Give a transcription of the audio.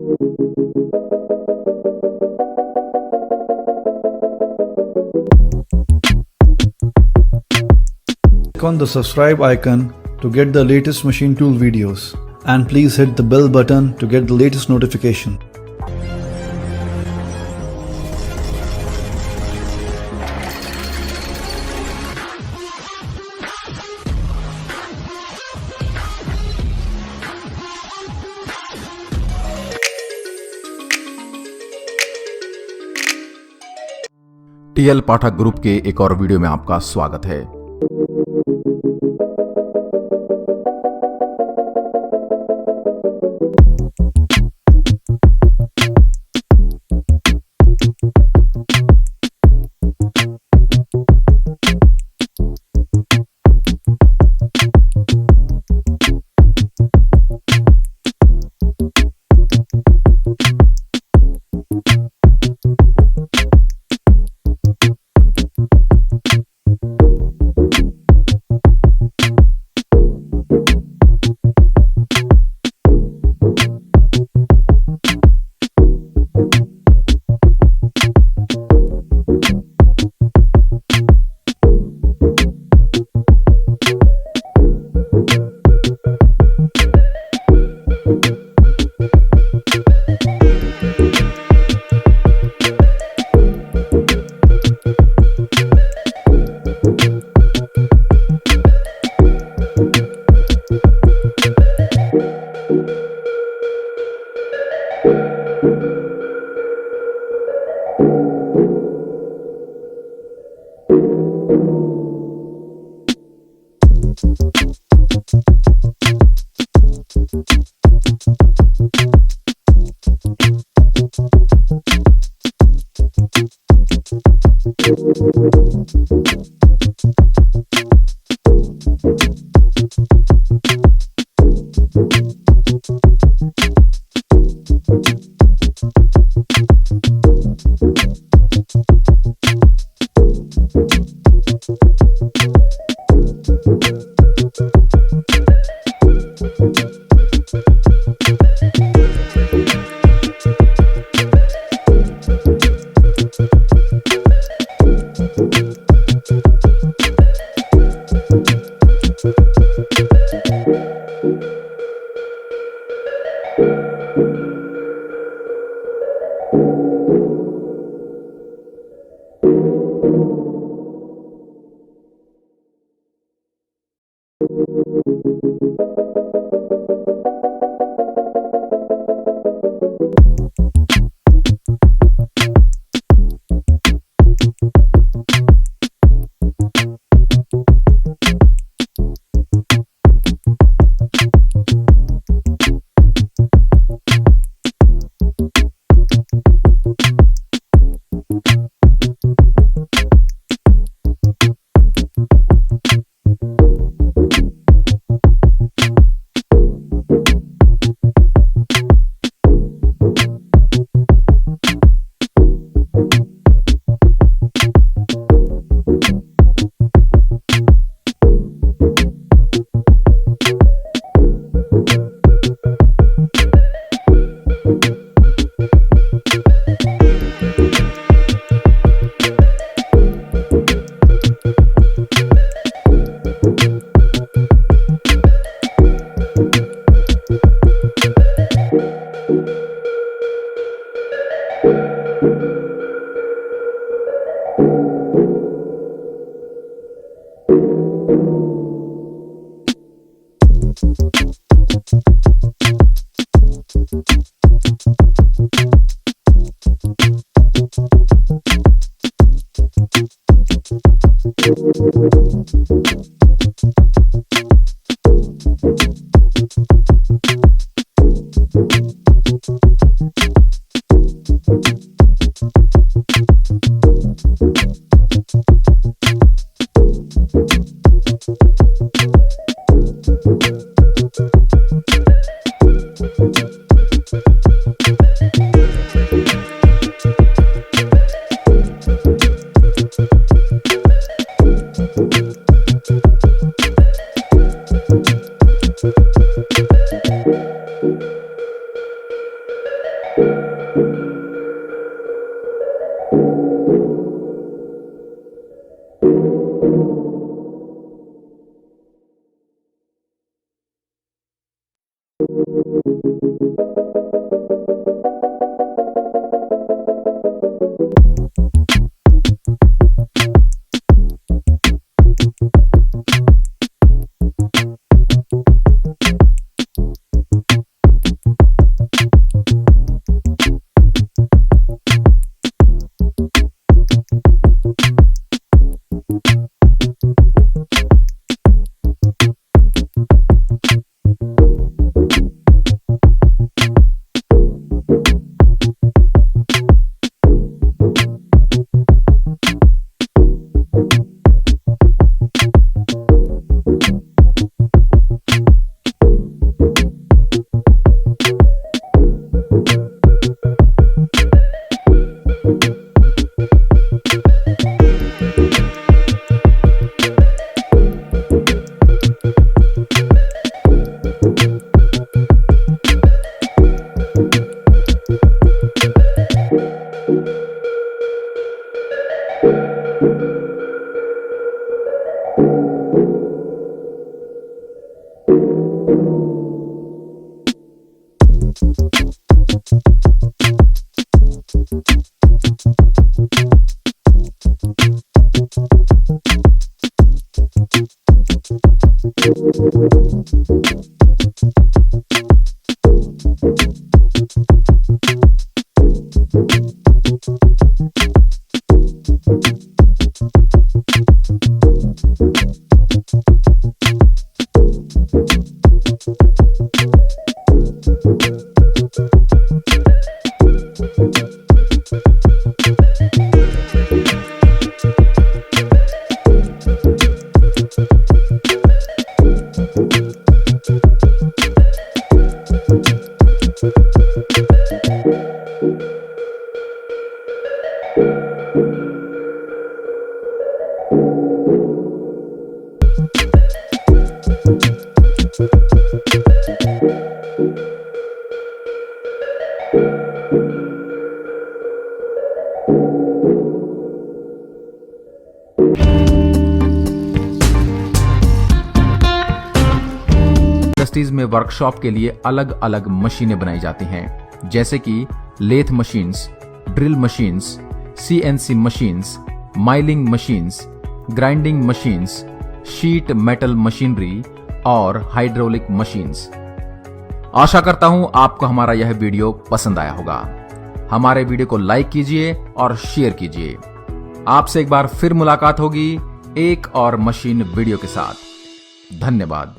Click on the subscribe icon to get the latest machine tool videos, and please hit the bell button to get the latest notification. TL Pathak group के एक और वीडियो में आपका स्वागत है। इंडस्ट्रीज में वर्कशॉप के लिए अलग अलग मशीनें बनाई जाती हैं, जैसे कि lathe machines, drill machines, CNC machines, milling machines, grinding machines, sheet metal machinery और हाइड्रोलिक मशीन्स। आशा करता हूं आपको हमारा यह वीडियो पसंद आया होगा। हमारे वीडियो को लाइक कीजिए और शेयर कीजिए। आपसे एक बार फिर मुलाकात होगी एक और मशीन वीडियो के साथ। धन्यवाद।